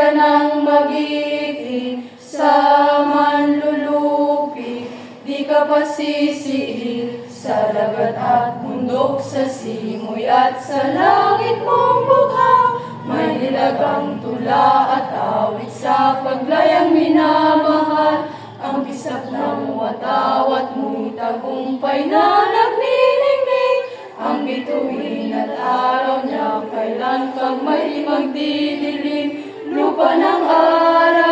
ka nang magiging sa manlulupi, di ka pasisihin sa dagat at bundok, sa simoy at sa langit mong bughaw. May nilagang tula at awit sa paglayang minamahal, ang kisap ng watawat mo'y tagumpay na nagniningning. Ang bituin at araw niya kailan kang may magdidilim, lupa ng araw